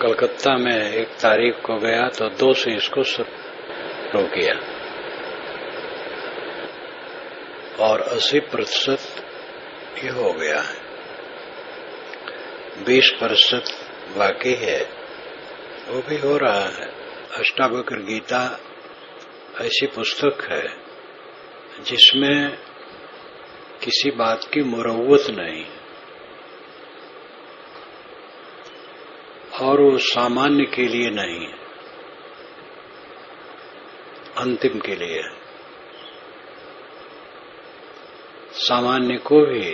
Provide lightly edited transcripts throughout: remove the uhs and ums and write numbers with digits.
कलकत्ता में 1 तारीख को गया तो 2 से इसको शुरू किया और 80% ये हो गया है। 20% बाकी है, वो भी हो रहा है। अष्टावक्र गीता ऐसी पुस्तक है जिसमें किसी बात की मुरव्वत नहीं और वो सामान्य के लिए नहीं, अंतिम के लिए। सामान्य को भी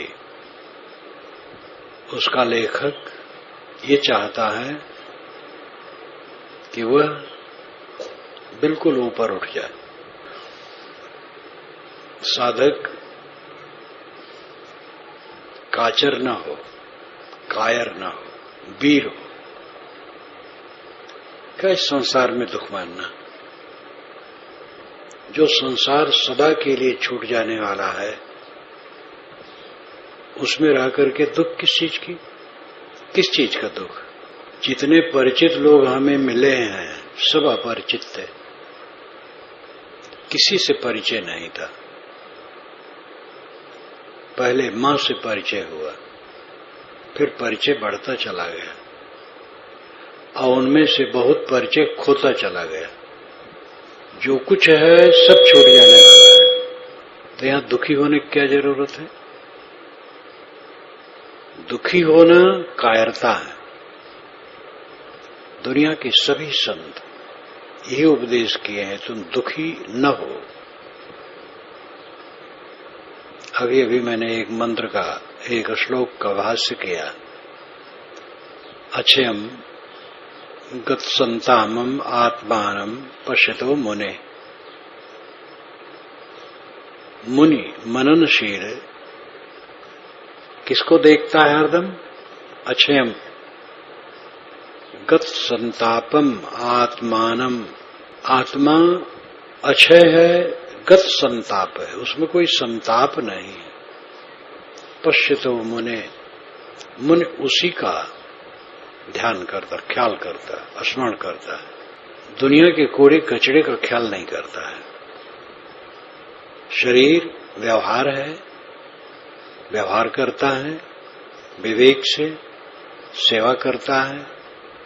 उसका लेखक ये चाहता है कि वह बिल्कुल ऊपर उठ जाए। साधक काचर न हो, कायर न हो, वीर हो। क्या इस संसार में दुख मानना? जो संसार सदा के लिए छूट जाने वाला है, उसमें रह करके दुख किस चीज की? किस चीज का दुख? जितने परिचित लोग हमें मिले हैं सब अपरिचित थे, किसी से परिचय नहीं था। पहले मां से परिचय हुआ, फिर परिचय बढ़ता चला गया और उनमें से बहुत परिचय खोता चला गया। जो कुछ है सब छूट जाने वाला है, तो यहां दुखी होने की क्या जरूरत है? दुखी होना कायरता है। दुनिया के सभी संत यही उपदेश किए हैं, तुम दुखी न हो। अभी अभी मैंने एक मंत्र का, एक श्लोक का भाष्य किया। अक्षयम गत्संतामम आत्मानम पश्यतो मुने। मुनि मननशील किसको देखता है हरदम? अक्षयम गत संतापम आत्मानम। आत्मा अक्षय है, गत संताप है, उसमें कोई संताप नहीं है। पश्यतो मुने, मुनि उसी का ध्यान करता, ख्याल करता, स्मरण करता है। दुनिया के कूड़े कचड़े का ख्याल नहीं करता है। शरीर व्यवहार है, व्यवहार करता है, विवेक से सेवा करता है,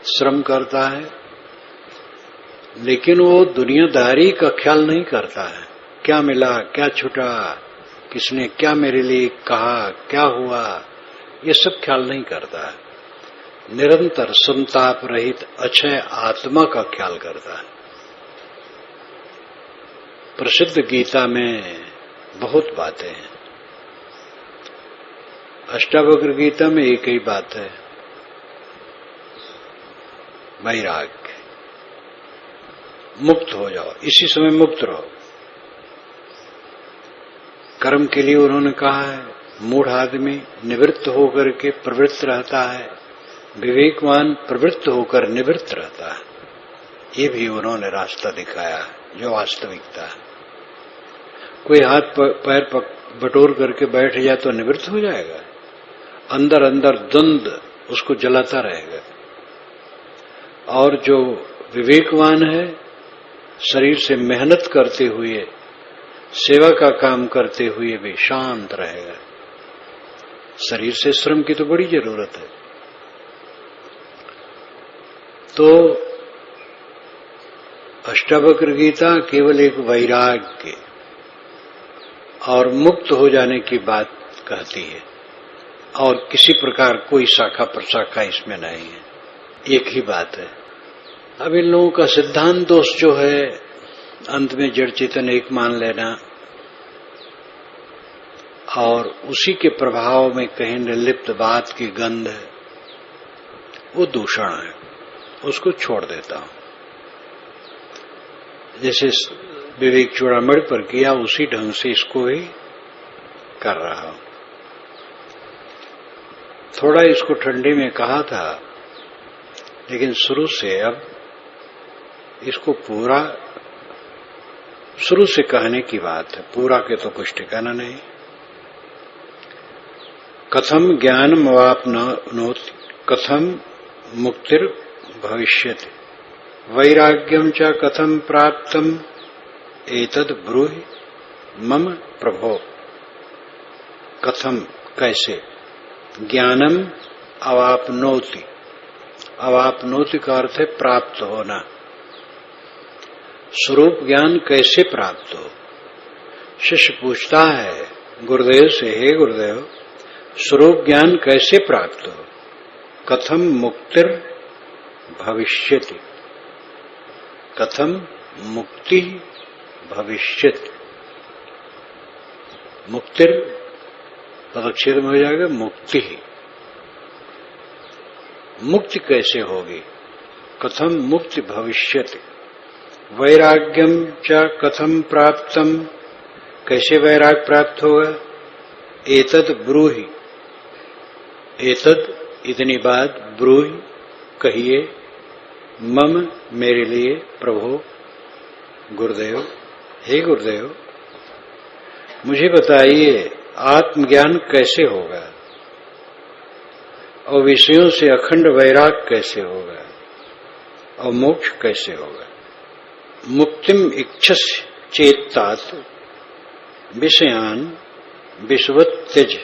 श्रम करता है, लेकिन वो दुनियादारी का ख्याल नहीं करता है। क्या मिला, क्या छूटा, किसने क्या मेरे लिए कहा, क्या हुआ, ये सब ख्याल नहीं करता है। निरंतर संताप रहित अक्षय आत्मा का ख्याल करता है। प्रसिद्ध गीता में बहुत बातें हैं। अष्टावक्र गीता में एक ही बात है, वैराग्य। मुक्त हो जाओ, इसी समय मुक्त रहो। कर्म के लिए उन्होंने कहा है, मूढ़ आदमी निवृत्त होकर के प्रवृत्त रहता है, विवेकवान प्रवृत्त होकर निवृत्त रहता है। ये भी उन्होंने रास्ता दिखाया है जो वास्तविकता है। कोई हाथ पैर बटोर करके बैठ जाए तो निवृत्त हो जाएगा? अंदर अंदर द्वंद्व उसको जलाता रहेगा। और जो विवेकवान है, शरीर से मेहनत करते हुए, सेवा का काम करते हुए भी शांत रहेगा। शरीर से श्रम की तो बड़ी जरूरत है। तो अष्टावक्र गीता केवल एक वैराग्य और मुक्त हो जाने की बात कहती है और किसी प्रकार कोई शाखा प्रशाखा इसमें नहीं है, एक ही बात है। अब इन लोगों का सिद्धांत दोष जो है, अंत में जड़ चेतन एक मान लेना और उसी के प्रभाव में कहीं निर्लिप्त बात की गंध है, वो दूषण है, उसको छोड़ देता हूं। जैसे विवेक चूड़ामणि पर किया, उसी ढंग से इसको ही कर रहा हूं। थोड़ा इसको ठंडी में कहा था, लेकिन शुरू से अब इसको पूरा शुरू से कहने की बात है, पूरा के तो कुछ ठिकाना नहीं। कथम ज्ञान मवापनोति, कथम मुक्तिर भविष्यति वैराग्यम च कथम प्राप्तम एतद् ब्रूहि मम प्रभो। कथम कैसे, ज्ञानम अवाप्नोति, अवाप्नोति का अर्थ है प्राप्त होना। स्वरूप ज्ञान कैसे प्राप्त हो? शिष्य पूछता है गुरुदेव से, हे गुरुदेव स्वरूप ज्ञान कैसे प्राप्त हो? कथम मुक्तिर भविष्यति, कथम मुक्ति भविष्यति। मुक्तिर पदच्छेद में हो जाएगा मुक्ति ही। मुक्ति कैसे होगी? कथम मुक्ति भविष्यति वैराग्यम च कथम प्राप्तम, कैसे वैराग प्राप्त होगा? एतद् ब्रूहि, एतद् इतनी बात, ब्रूहि कहिए, मम मेरे लिए, प्रभो गुरुदेव, हे गुरुदेव मुझे बताइए आत्मज्ञान कैसे होगा और विषयों से अखंड वैराग कैसे होगा और मोक्ष कैसे होगा? मुक्तिम इच्छस्य चेतात विषयान विश्वत त्यज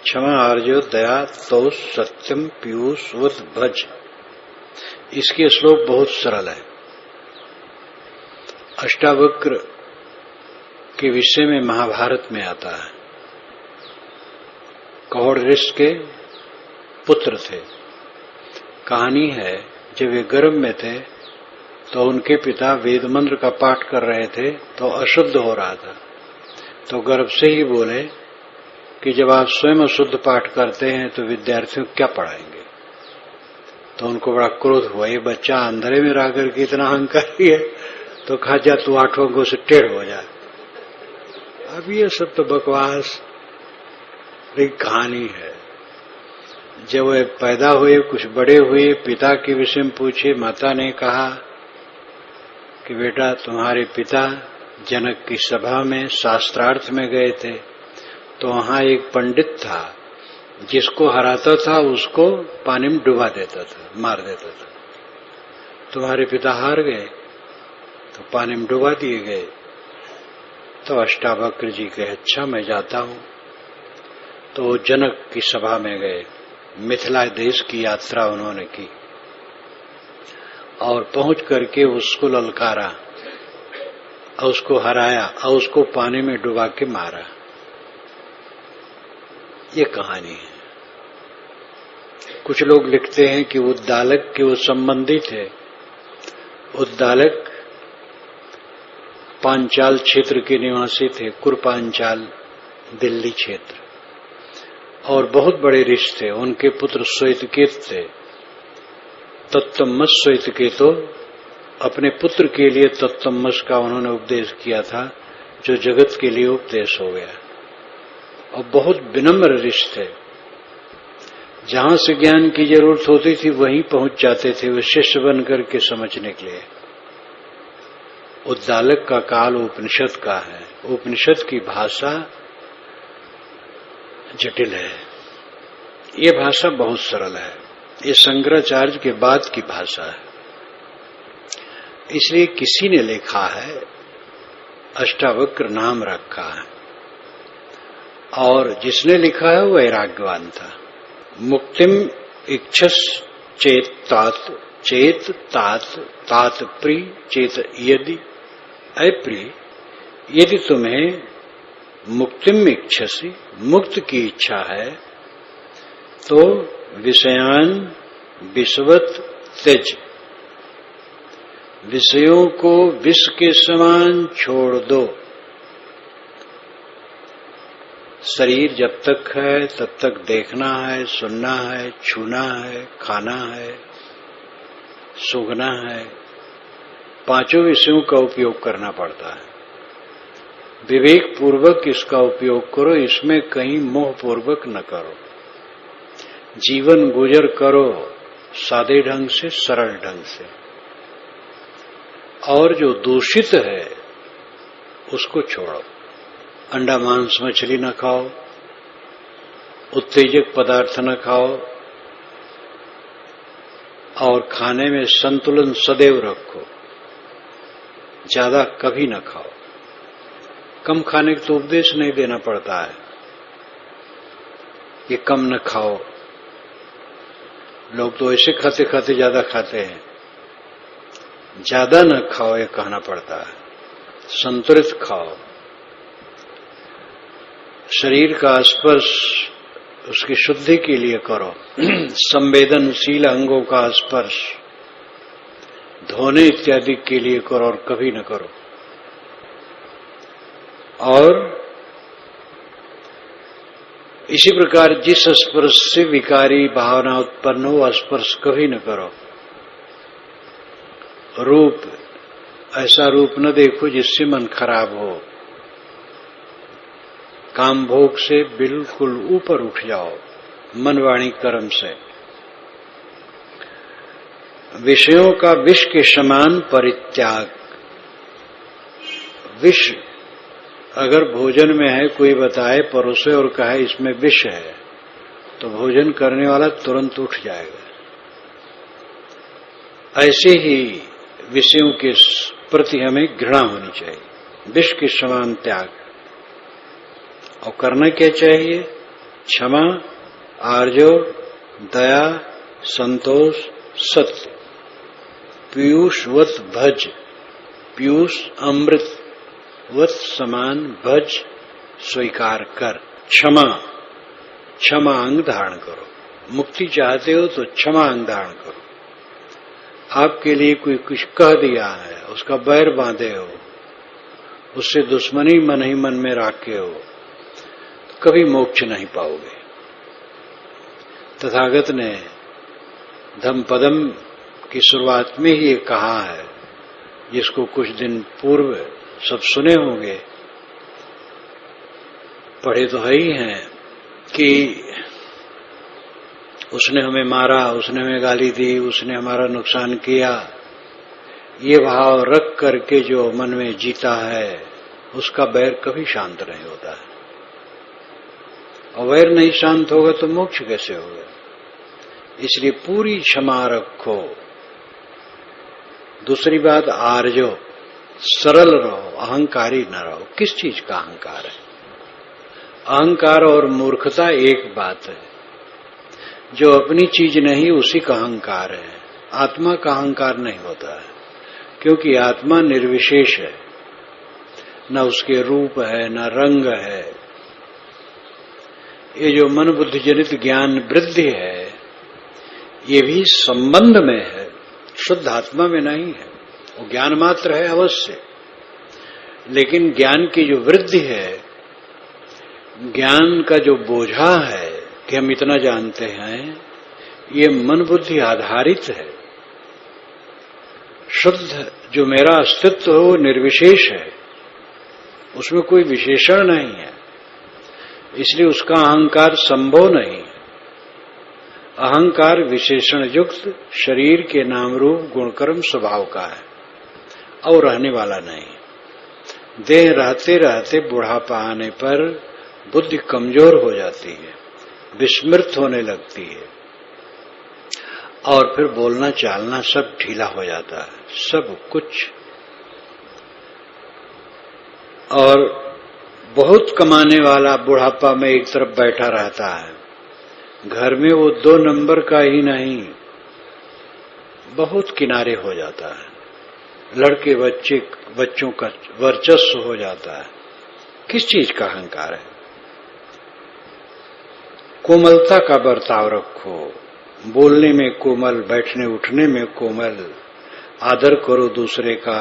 क्षमा आर्यो दया तो सत्यम पीयूषवत भज। इसके श्लोक बहुत सरल है। अष्टावक्र के विषय में महाभारत में आता है। कौड़ ऋषि के पुत्र थे। कहानी है जब वे गर्भ में थे तो उनके पिता वेद मंत्र का पाठ कर रहे थे तो अशुद्ध हो रहा था, तो गर्भ से ही बोले कि जब आप स्वयं अशुद्ध पाठ करते हैं तो विद्यार्थियों को क्या पढ़ाएंगे। तो उनको बड़ा क्रोध हुआ, ये बच्चा अंधेरे में रह करके इतना अहंकारी है, तो कहा जा तू 8 अंगों से टेढ़ हो जा। अब ये सब तो बकवास एक कहानी है। जब वे पैदा हुए, कुछ बड़े हुए, पिता के विषय में पूछे, माता ने कहा कि बेटा तुम्हारे पिता जनक की सभा में शास्त्रार्थ में गए थे तो वहां एक पंडित था, जिसको हराता था उसको पानी में डुबा देता था, मार देता था। तुम्हारे पिता हार गए तो पानी में डुबा दिए गए। तो अष्टावक्र जी कहे अच्छा मैं जाता हूं। तो जनक की सभा में गए, मिथिला देश की यात्रा उन्होंने की और पहुंच करके उसको ललकारा और उसको हराया और उसको पानी में डुबा के मारा। ये कहानी है। कुछ लोग लिखते हैं कि उद्दालक के वो संबंधी थे। उद्दालक पांचाल क्षेत्र के निवासी थे, कुरपांचाल दिल्ली क्षेत्र, और बहुत बड़े ऋषि थे। उनके पुत्र श्वेतकेत थे। तत्तमस श्वेतकेतो अपने पुत्र के लिए तत्तमस का उन्होंने उपदेश किया था, जो जगत के लिए उपदेश हो गया। और बहुत विनम्र ऋषि थे। जहां से ज्ञान की जरूरत होती थी वहीं पहुंच जाते थे वे, शिष्य बन करके समझने के लिए। उद्दालक का काल उपनिषद का है। उपनिषद की भाषा जटिल है, ये भाषा बहुत सरल है। ये शंकराचार्य के बाद की भाषा है। इसलिए किसी ने लिखा है, अष्टावक्र नाम रखा है, और जिसने लिखा है वो वैराग्यवान था। मुक्तिम इच्छस चेत तात, चेत तात, तात प्रिय चेत यदि, अप्रिय यदि तुम्हें मुक्तिम इच्छसी, मुक्त की इच्छा है तो विषयान विषवत त्यज, विषयों को विष के समान छोड़ दो। शरीर जब तक है तब तक देखना है, सुनना है, छूना है, खाना है, सूंघना है, 5 विषयों का उपयोग करना पड़ता है। विवेक पूर्वक इसका उपयोग करो, इसमें कहीं मोह पूर्वक न करो। जीवन गुजर करो सादे ढंग से, सरल ढंग से, और जो दूषित है उसको छोड़ो। अंडा मांस मछली न खाओ, उत्तेजक पदार्थ न खाओ, और खाने में संतुलन सदैव रखो, ज्यादा कभी न खाओ। कम खाने का तो उपदेश नहीं देना पड़ता है, ये कम न खाओ। लोग तो ऐसे खाते खाते ज्यादा खाते हैं, ज्यादा न खाओ ये कहना पड़ता है। संतुलित खाओ। शरीर का स्पर्श उसकी शुद्धि के लिए करो। संवेदनशील अंगों का स्पर्श धोने इत्यादि के लिए करो और कभी न करो। और इसी प्रकार जिस स्पर्श से विकारी भावना उत्पन्न हो, स्पर्श कभी न करो। रूप, ऐसा रूप न देखो जिससे मन खराब हो। काम भोग से बिल्कुल ऊपर उठ जाओ, मन वाणी कर्म से। विषयों का विष के समान परित्याग। विष अगर भोजन में है, कोई बताए परोसे और कहे इसमें विष है, तो भोजन करने वाला तुरंत उठ जाएगा। ऐसे ही विषयों के प्रति हमें घृणा होनी चाहिए, विष के समान त्याग। और करना क्या चाहिए? क्षमा, आर्जव, दया, संतोष, सत्य। पीयूषवत भज, पीयूष अमृत वत समान भज, स्वीकार कर। क्षमा, क्षमा अंग धारण करो। मुक्ति चाहते हो तो क्षमा अंग धारण करो। आपके लिए कोई कुछ कह दिया है, उसका बैर बांधे हो, उससे दुश्मनी मन ही मन में रखे हो, तो कभी मोक्ष नहीं पाओगे। तथागत ने धम्मपदम की शुरुआत में ही ये कहा है, जिसको कुछ दिन पूर्व सब सुने होंगे, पढ़े तो है ही हैं, कि उसने हमें मारा, उसने हमें गाली दी, उसने हमारा नुकसान किया। ये भाव रख करके जो मन में जीता है, उसका बैर कभी शांत नहीं होता है। और वैर नहीं शांत होगा तो मोक्ष कैसे होगा? इसलिए पूरी क्षमा रखो। दूसरी बात, आर्जो, सरल रहो, अहंकारी न रहो। किस चीज का अहंकार है? अहंकार और मूर्खता एक बात है। जो अपनी चीज नहीं उसी का अहंकार है। आत्मा का अहंकार नहीं होता है, क्योंकि आत्मा निर्विशेष है, न उसके रूप है न रंग है। ये जो मन बुद्धि जनित ज्ञान वृद्धि है, ये भी संबंध में है, शुद्ध आत्मा में नहीं है। वो ज्ञान मात्र है अवश्य, लेकिन ज्ञान की जो वृद्धि है, ज्ञान का जो बोझा है कि हम इतना जानते हैं, ये मन बुद्धि आधारित है। शुद्ध जो मेरा अस्तित्व हो निर्विशेष है, उसमें कोई विशेषण नहीं है, इसलिए उसका अहंकार संभव नहीं है। अहंकार विशेषण युक्त शरीर के नाम रूप गुणकर्म स्वभाव का है और रहने वाला नहीं। देह रहते रहते बुढ़ापा आने पर बुद्धि कमजोर हो जाती है, विस्मृत होने लगती है, और फिर बोलना चालना सब ढीला हो जाता है, सब कुछ। और बहुत कमाने वाला बुढ़ापा में एक तरफ बैठा रहता है, घर में वो 2 नंबर का ही नहीं, बहुत किनारे हो जाता है, लड़के बच्चों का वर्चस्व हो जाता है। किस चीज का अहंकार है? कोमलता का बर्ताव रखो, बोलने में कोमल, बैठने उठने में कोमल, आदर करो दूसरे का,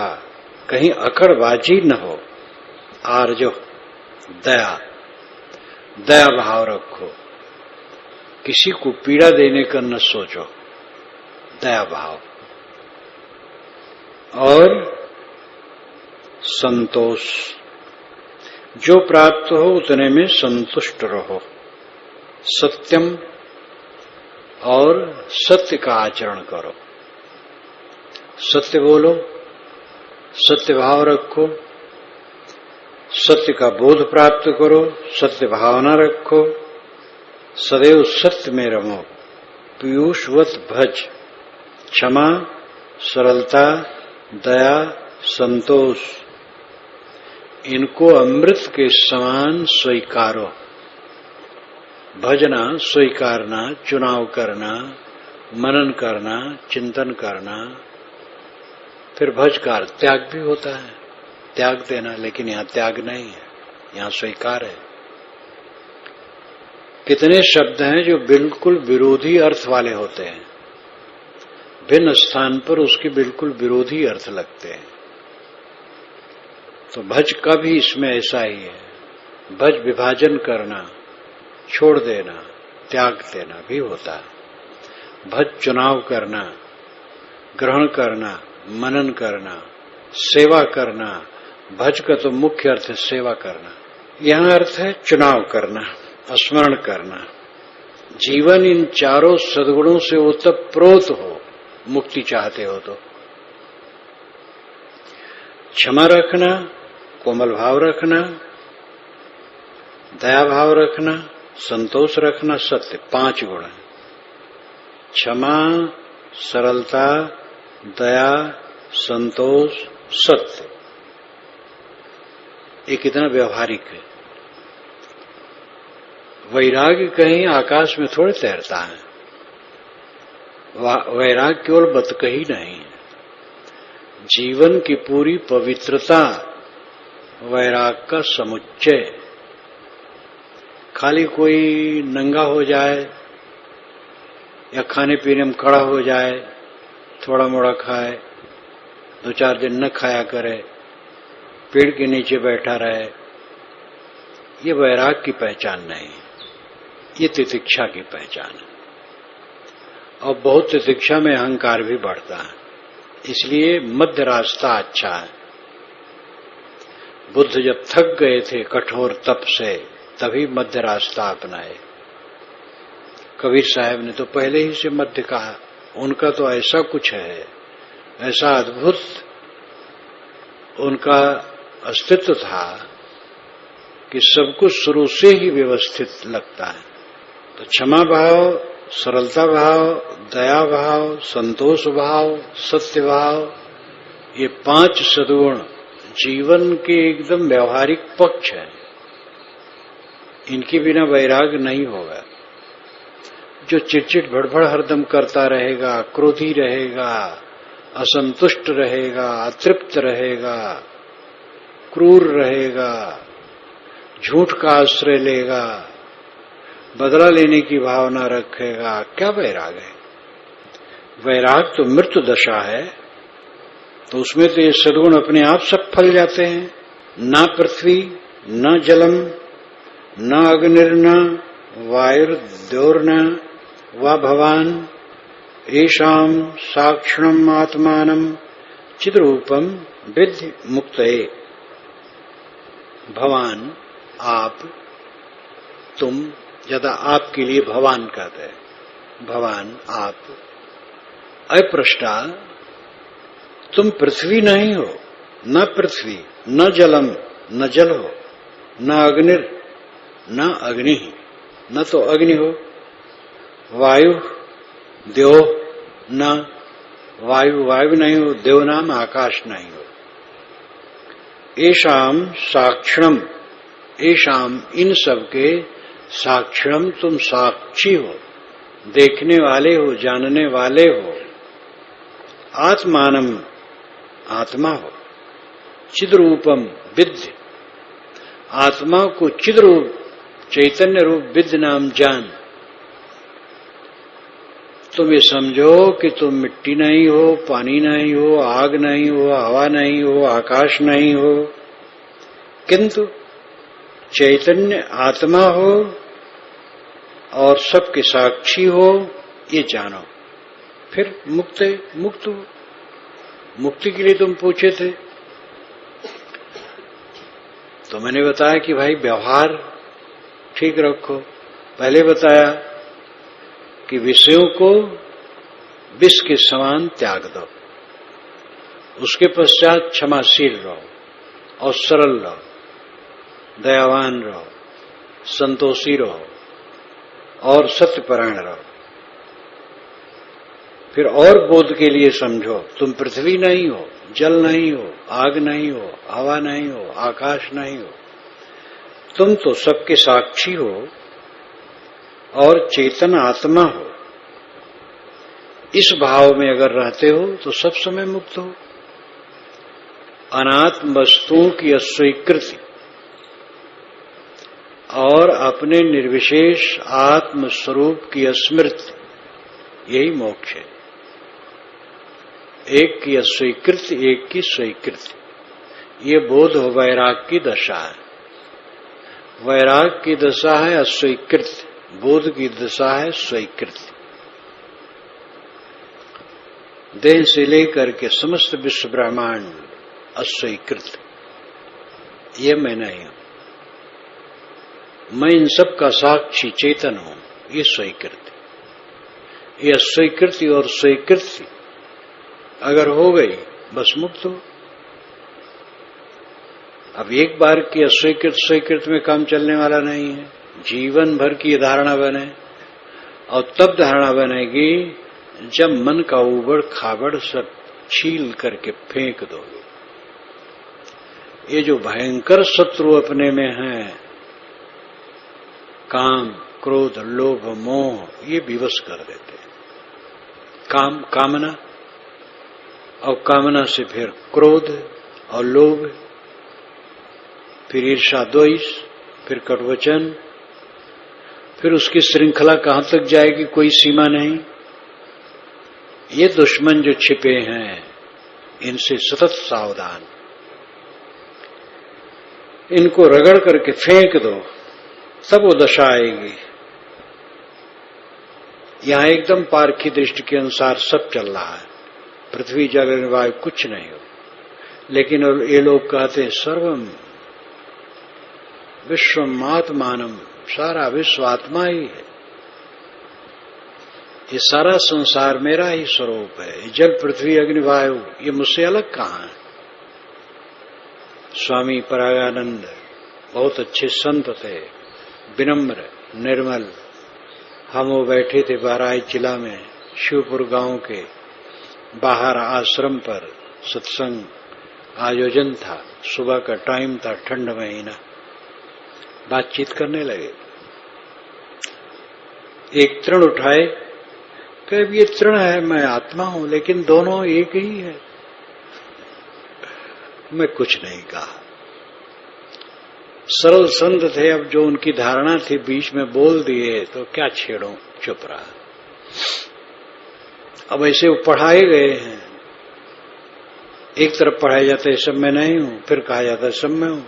कहीं अकड़बाजी न हो। आर्जो, दया, दया भाव रखो, किसी को पीड़ा देने का न सोचो, दया भाव। और संतोष, जो प्राप्त हो उतने में संतुष्ट रहो। सत्यम, और सत्य का आचरण करो, सत्य बोलो, सत्य भाव रखो, सत्य का बोध प्राप्त करो, सत्य भावना रखो, सदैव सत्य में रहो। पीयूषवत भज, क्षमा, सरलता, दया, संतोष, इनको अमृत के समान स्वीकारो। भजना, स्वीकारना, चुनाव करना, मनन करना, चिंतन करना, फिर भजकार, त्याग भी होता है, त्याग देना, लेकिन यहां त्याग नहीं है, यहां स्वीकार है। कितने शब्द हैं जो बिल्कुल विरोधी अर्थ वाले होते हैं, भिन्न स्थान पर उसके बिल्कुल विरोधी अर्थ लगते हैं। तो भज का भी इसमें ऐसा ही है। भज विभाजन करना, छोड़ देना, त्याग देना भी होता है। भज चुनाव करना, ग्रहण करना, मनन करना, सेवा करना। भज का तो मुख्य अर्थ है सेवा करना, यहां अर्थ है चुनाव करना, स्मरण करना। जीवन इन चारों सद्गुणों से ओतप्रोत हो, मुक्ति चाहते हो तो। क्षमा रखना, कोमल भाव रखना, दया भाव रखना, संतोष रखना, सत्य, 5 गुण है। क्षमा, सरलता, दया, संतोष, सत्य। ये कितना व्यवहारिक है। वैराग्य कहीं आकाश में थोड़े तैरता है। वैराग्य केवल बतकही नहीं है, जीवन की पूरी पवित्रता वैराग का समुच्चय। खाली कोई नंगा हो जाए या खाने पीने में कड़ा हो जाए, थोड़ा मोड़ा खाए, 2-4 दिन न खाया करे, पेड़ के नीचे बैठा रहे, ये वैराग की पहचान नहीं, ये तितिक्षा की पहचान है। और बहुत तितिक्षा में अहंकार भी बढ़ता है, इसलिए मध्य रास्ता अच्छा है। बुद्ध जब थक गए थे कठोर तप से, तभी मध्य रास्ता अपनाए। कबीर साहब ने तो पहले ही से मध्य कहा। उनका तो ऐसा कुछ है, ऐसा अद्भुत उनका अस्तित्व था कि सब कुछ शुरू से ही व्यवस्थित लगता है। तो क्षमा भाव, सरलता भाव, दया भाव, संतोष भाव, सत्य भाव, ये 5 सद्गुण जीवन के एकदम व्यवहारिक पक्ष है। इनके बिना वैराग्य नहीं होगा। जो चिड़चिड़ भड़बड़ हरदम करता रहेगा, क्रोधी रहेगा, असंतुष्ट रहेगा, अतृप्त रहेगा, क्रूर रहेगा, झूठ का आश्रय लेगा, बदला लेने की भावना रखेगा, क्या वैराग है? वैराग तो मृत्यु दशा है। तो उसमें तो ये सद्गुण अपने आप सब फल जाते हैं। न पृथ्वी, न जलम, न अग्निर्न वायुर्द्योर्न व भवान येषां साक्षिणम् आत्मानं चिद्रूपम विद्धि मुक्तये। भवान, आप, तुम, ज्यादा आपके लिए भवान कहते हैं। भवान, आप, अप्रष्टा, तुम पृथ्वी नहीं हो, न पृथ्वी, न जलम, न जल हो, न अग्निर, न अग्नि, न तो अग्नि हो, वायु, देव, न वायु, वायु नहीं हो, देव नाम आकाश नहीं हो। येषाम साक्षिणम, येषाम, इन सबके, साक्षिणम, तुम साक्षी हो, देखने वाले हो, जानने वाले हो। आत्मानम, आत्मा हो। चिद्रूपम विद्य, आत्मा को चिद्रूप, चैतन्य रूप विद्य नाम जान। तुम ये समझो कि तुम मिट्टी नहीं हो, पानी नहीं हो, आग नहीं हो, हवा नहीं हो, आकाश नहीं हो, किंतु चैतन्य आत्मा हो और सबके साक्षी हो, ये जानो। फिर मुक्त हो। मुक्ति के लिए तुम पूछे थे, तो मैंने बताया कि भाई व्यवहार ठीक रखो। पहले बताया कि विषयों को विष के समान त्याग दो। उसके पश्चात क्षमाशील रहो और सरल रहो, दयावान रहो, संतोषी रहो और सत्यपरायण रहो। फिर और बोध के लिए समझो, तुम पृथ्वी नहीं हो, जल नहीं हो, आग नहीं हो, हवा नहीं हो, आकाश नहीं हो, तुम तो सबके साक्षी हो और चेतन आत्मा हो। इस भाव में अगर रहते हो तो सब समय मुक्त हो। अनात्म वस्तुओं की अस्वीकृति और अपने निर्विशेष आत्म स्वरूप की स्मृति, यही मोक्ष है। एक की अस्वीकृति, एक की स्वीकृति, ये बोध हो वैराग की दशा है। वैराग की दशा है अस्वीकृति, बोध की दशा है स्वीकृति। देह से लेकर के समस्त विश्व ब्रह्मांड अस्वीकृत, ये मैं नहीं हूं, मैं इन सब का साक्षी चेतन हूं, ये स्वीकृति। ये अस्वीकृति और स्वीकृति अगर हो गई बस मुक्त हो। अब एक बार की अस्वीकृत स्वीकृत में काम चलने वाला नहीं है, जीवन भर की धारणा बने, और तब धारणा बनेगी जब मन का उबड़ खाबड़ सब छील करके फेंक दोगे। ये जो भयंकर शत्रु अपने में है, काम, क्रोध, लोभ, मोह, ये विवश कर देते हैं। काम, कामना, और कामना से फिर क्रोध और लोभ, फिर ईर्ष्या, द्वेष, फिर कटवचन, फिर उसकी श्रृंखला कहां तक जाएगी, कोई सीमा नहीं। ये दुश्मन जो छिपे हैं, इनसे सतत सावधान। इनको रगड़ करके फेंक दो, तब वो दशा आएगी। यहां एकदम पारखी दृष्टि के अनुसार सब चल रहा है, पृथ्वी जल वायु कुछ नहीं हो, लेकिन ये लोग कहते हैं सर्वम विश्वम आत्मानम, सारा विश्व आत्मा ही है, ये सारा संसार मेरा ही स्वरूप है। जल, पृथ्वी, अग्नि, वायु, ये मुझसे अलग कहां है। स्वामी परागानंद बहुत अच्छे संत थे, विनम्र, निर्मल। हम वो बैठे थे बहराइच जिला में, शिवपुर गांव के बाहर आश्रम पर सत्संग आयोजन था, सुबह का टाइम था, ठंड महीना। बातचीत करने लगे, एक तृण उठाए, कहे ये तृण है, मैं आत्मा हूं, लेकिन दोनों एक ही है। मैं कुछ नहीं कहा, सरल संत थे। अब जो उनकी धारणा थी बीच में बोल दिए तो क्या छेड़ो, चुप रहा। अब ऐसे वो पढ़ाए गए हैं, एक तरफ पढ़ाया जाता है सब मैं नहीं हूं, फिर कहा जाता है सब मैं हूं।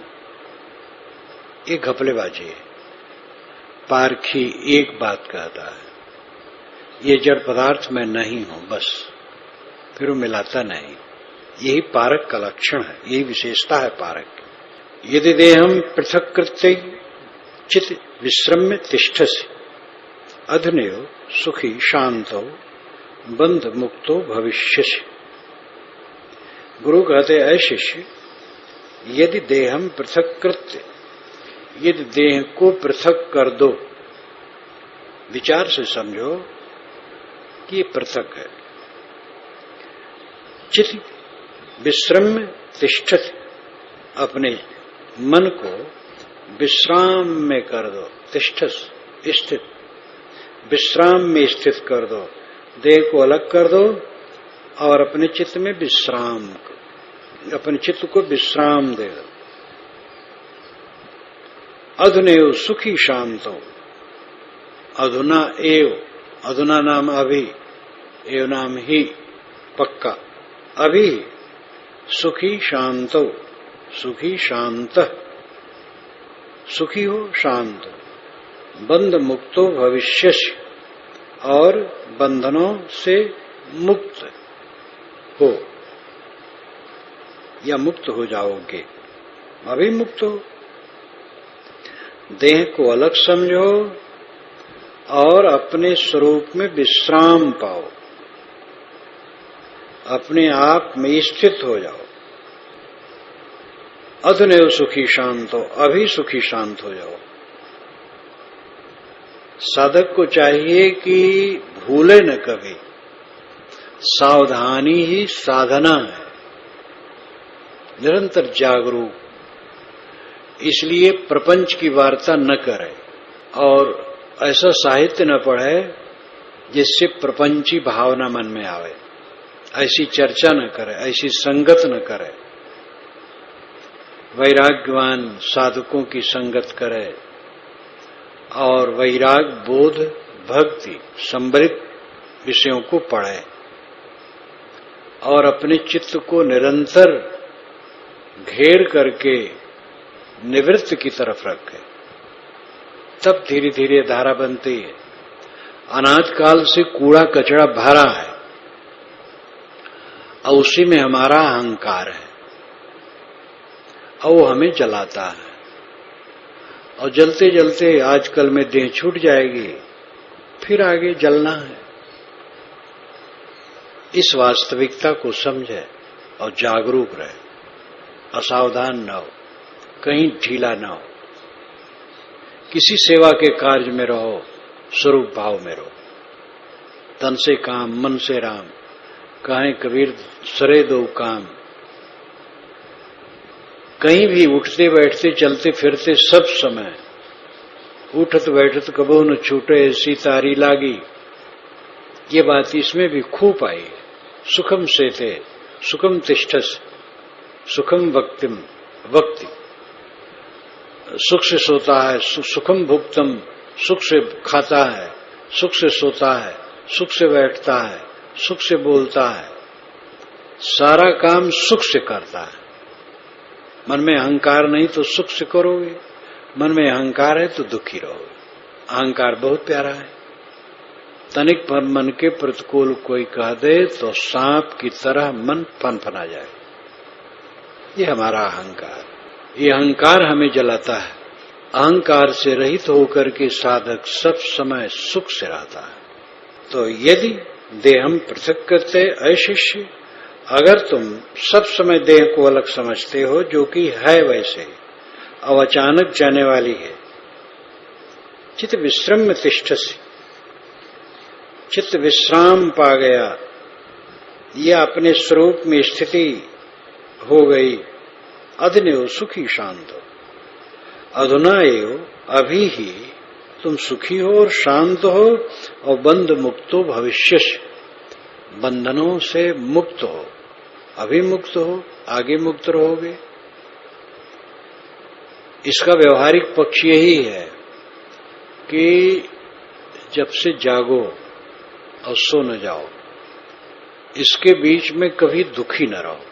ये घपलेबाजी है। पारखी एक बात कहता है, ये जड़ पदार्थ में नहीं हूं, बस, फिर वो मिलाता नहीं। यही पारक का लक्षण है, यही विशेषता है पारक। यदि देहम पृथक कृत्य चित विश्रम्य तिष्ठसि अधनेव सुखी शांतो बंध मुक्तो भविष्यसि। गुरु कहते ऐ शिष्य, यदि देहम पृथक कृत्य, यदि देह को पृथक कर दो, विचार से समझो कि ये पृथक है। चित विश्रम्य तिष्ठति, अपने मन को विश्राम में कर दो, तिष्ठस स्थित, विश्राम में स्थित कर दो। देह को अलग कर दो और अपने चित्त में विश्राम, अपने चित्त को विश्राम दे दो। अधुनेव सुखी शांतो, अधुना एव, अधुना नाम अभी, एव नाम ही पक्का, अभी सुखी शांतो, सुखी शांत, सुखी हो, शांत हो, बंध मुक्तो भविष्यसि, और बंधनों से मुक्त हो या मुक्त हो जाओगे। अभी मुक्त हो। देह को अलग समझो और अपने स्वरूप में विश्राम पाओ, अपने आप में स्थित हो जाओ। अधुनेव सुखी शांत हो, अभी सुखी शांत हो जाओ। साधक को चाहिए कि भूले न कभी, सावधानी ही साधना है, निरंतर जागरूक। इसलिए प्रपंच की वार्ता न करे और ऐसा साहित्य न पढ़े जिससे प्रपंची भावना मन में आवे। ऐसी चर्चा न करे, ऐसी संगत न करे। वैराग्यवान साधकों की संगत करे और वैराग, बोध, भक्ति संबलित विषयों को पढ़े और अपने चित्त को निरंतर घेर करके निवृत्त की तरफ रखे। तब धीरे धीरे धारा बनती है। अनाद काल से कूड़ा कचरा भरा है और उसी में हमारा अहंकार है और वो हमें जलाता है। और जलते जलते आजकल में देह छूट जाएगी, फिर आगे जलना है। इस वास्तविकता को समझे और जागरूक रहे, असावधान न हो, कहीं ढीला न हो। किसी सेवा के कार्य में रहो, स्वरूप भाव में रहो। तन से काम, मन से राम, कहें कबीर सरे दो काम। कहीं भी उठते बैठते चलते फिरते सब समय उठत बैठत कबो न छूटे ऐसी तारी लागी। ये बात इसमें भी खूब आई। सुखम सेते सुखम तिष्ठस सुखम वक्ति। सुख से सोता है, सुखम भुक्तम, सुख से खाता है, सुख से सोता है, सुख से बैठता है, सुख से बोलता है, सारा काम सुख से करता है। मन में अहंकार नहीं तो सुख से करोगे, मन में अहंकार है तो दुखी रहोगे। अहंकार बहुत प्यारा है। तनिक पर मन के प्रतिकूल कोई कह दे तो सांप की तरह मन फनफना जाए। ये हमारा अहंकार, ये अहंकार हमें जलाता है। अहंकार से रहित होकर के साधक सब समय सुख से रहता है। तो यदि देहम पृथक करते ऐ शिष्य, अगर तुम सब समय देह को अलग समझते हो जो कि है वैसे और अचानक जाने वाली है, चित्त विश्रम में तिष्ठसी, चित्त विश्राम पा गया, यह अपने स्वरूप में स्थिति हो गई, अधन्यो सुखी शांत हो। अधुना एव, अभी ही तुम सुखी हो और शांत हो और बंध मुक्तो भविष्यसि, बंधनों से मुक्त हो। अभी मुक्त हो, आगे मुक्त रहोगे। इसका व्यवहारिक पक्ष यही है कि जब से जागो और सो न जाओ, इसके बीच में कभी दुखी न रहो।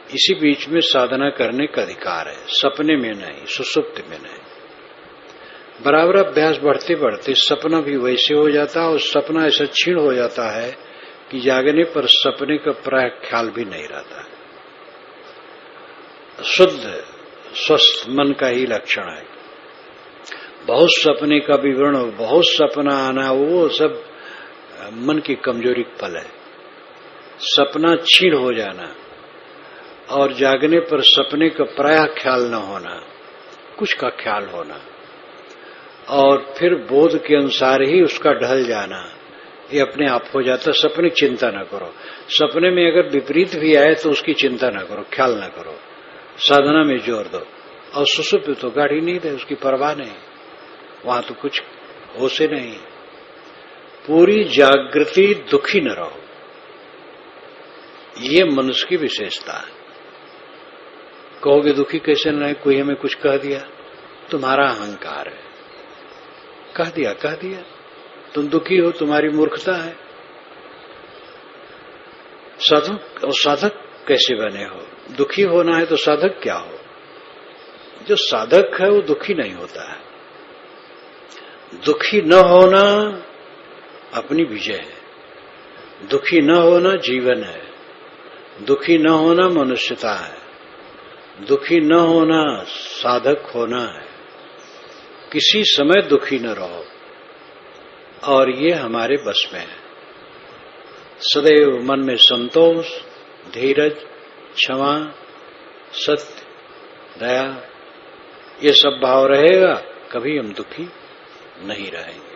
इसी बीच में साधना करने का अधिकार है, सपने में नहीं, सुसुप्ति में नहीं। बराबर अभ्यास बढ़ते बढ़ते सपना भी वैसे हो जाता है और सपना ऐसा क्षीण हो जाता है कि जागने पर सपने का प्राय ख्याल भी नहीं रहता। शुद्ध स्वस्थ मन का ही लक्षण है। बहुत सपने का विवरण, बहुत सपना आना, वो सब मन की कमजोरी का फल है। सपना क्षीण हो जाना और जागने पर सपने का प्राय ख्याल न होना, कुछ का ख्याल होना और फिर बोध के अनुसार ही उसका ढल जाना, ये अपने आप हो जाता। सपने की चिंता न करो। सपने में अगर विपरीत भी आए तो उसकी चिंता न करो, ख्याल न करो, साधना में जोर दो। और सुसुप्ति तो गाड़ी नींद है, उसकी परवाह नहीं, वहां तो कुछ होश ही नहीं। पूरी जागृति, दुखी न रहो, ये मनुष्य की विशेषता है। कहोगे दुखी कैसे न रहे, कोई हमें कुछ कह दिया, तुम्हारा अहंकार है। कह दिया तुम दुखी हो, तुम्हारी मूर्खता है। साधक और साधक कैसे बने हो? दुखी होना है तो साधक क्या हो? जो साधक है वो दुखी नहीं होता है। दुखी न होना अपनी विजय है। दुखी न होना जीवन है। दुखी न होना मनुष्यता है। दुखी न होना साधक होना है। किसी समय दुखी न रहो, और ये हमारे बस में है। सदैव मन में संतोष, धीरज, क्षमा, सत्य, दया, ये सब भाव रहेगा, कभी हम दुखी नहीं रहेंगे।